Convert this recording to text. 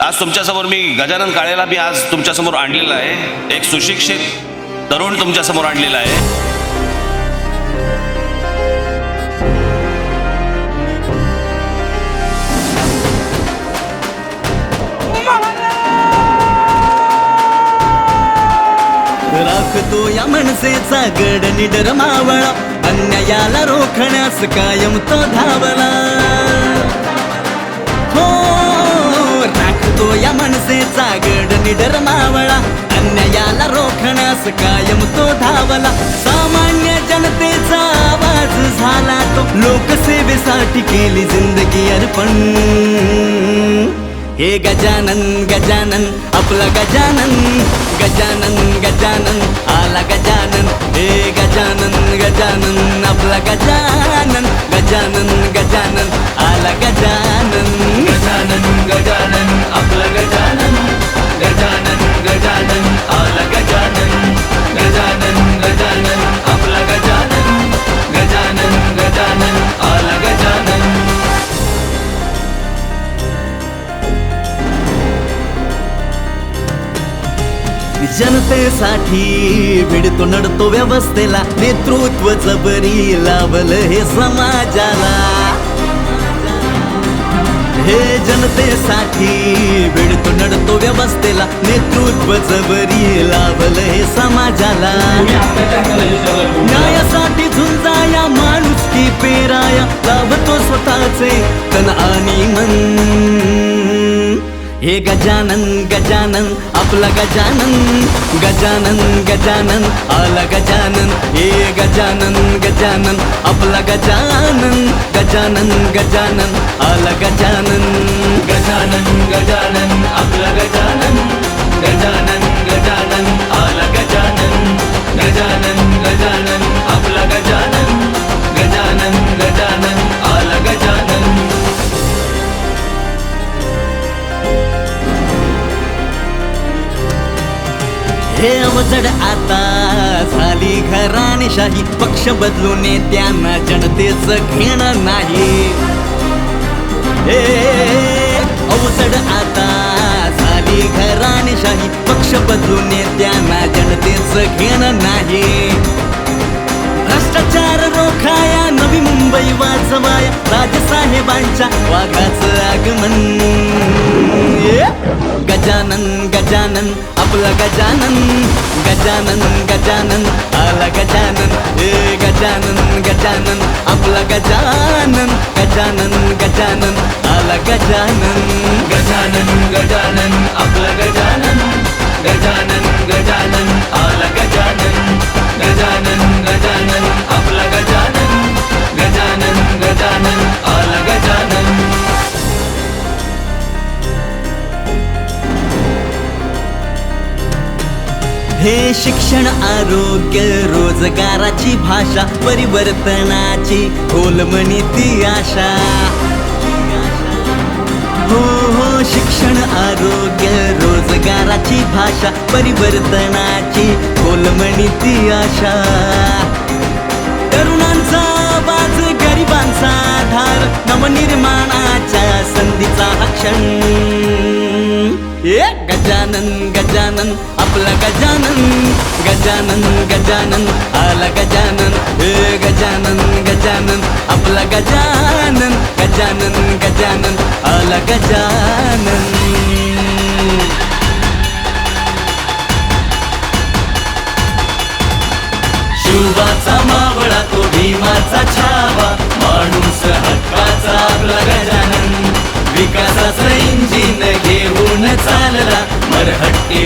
आज तुमच्यासमोर मी गजानन काळेला मी आज तुमच्यासमोर आणलेला आहे. एक सुशिक्षित तरुण तुमच्यासमोर आणलेला आहे. राखतो या मनसेचा गड निडर मावळा, अन्यायाला रोखण्यास कायम तो धावला. हो, राखतो या मनसेचा गड निडर मावळा, अन्यायाला रोखण्यास कायम तो धावला. सामान्य जनतेचा आवाज झाला तो, लोकसेवेसाठी केली जिंदगी अर्पण. हे गजानन गजानन आपला गजानन, गजानन गजानन आला गजानन. हे गजानन गजानन आपला गजानन, गजानन गजानन आला गजानन. गजानन गजानन आपला गजानन, गजानन गजानन आला गजानन. गजानन गजानन आपला गजानन, गजानन गजानन आला गजानन. जनतेसाठी भिडतो नडतो व्यवस्थेला, नेतृत्व जबरी लावलं हे समाजाला. हे जनतेसाठी भिडतो नडतो व्यवस्थेला, नेतृत्व जबरी लावलं हे समाजाला. न्यायासाठी झुंजाया माणुसकी पेराया, लावतो स्वतःचे तन आणि मन. हे गजानन गजानन आपला गजानन, गजानन गजानन आला गजानन. हे गजानन गजानन आपला गजानन, गजानन गजानन आला गजानन. गजानन गजानन आपला गजानन, गजानन गजानन आला गजानन. गजानन गजानन आपला गजानन, गजानन गजानन आला गजानन. हे अवजड आता झाली घराणेशाही, पक्ष बदलून नेत्यांना जनतेचं घेणं नाही. हे अवजड आता झाली घराणेशाही, पक्ष बदलून नेत्यांना जनतेचं घेणं नाही. भ्रष्टाचार रोखाया नवी मुंबई वाचवाया, राजसाहेबांच्या वाघाचं आगमन. गजानन गजानन आपला गजानन, गजानन गजानन आला गजानन. हे गजानन गजानन आपला गजानन, गजानन गजानन आला गजानन. गजानन गजानन आपला गजानन, गजानन गजानन आला गजानन. गजानन गजानन आपला गजानन, गजानन गजानन आला गजानन. हे शिक्षण आरोग्य रोजगाराची भाषा, परिवर्तनाची खोलमणी ती आशा. हो हो, शिक्षण आरोग्य रोजगाराची भाषा, परिवर्तनाची खोलमणी ती आशा. तरुणांचा आवाज गरिबांचा आधार, नवनिर्माणाच्या संधीचा हा क्षण. गजानन गजानन आपला गजानन, गजानन गजानन आला गजानन. हे गजानन गजानन आपला गजानन, गजानन गजानन आला गजानन. शिवाचा मावळा तो भीमाचा छावा, माणूस हक्काचा आपला गजानन. विकासाचं इंजिन घेऊन चालला, मरहट्टी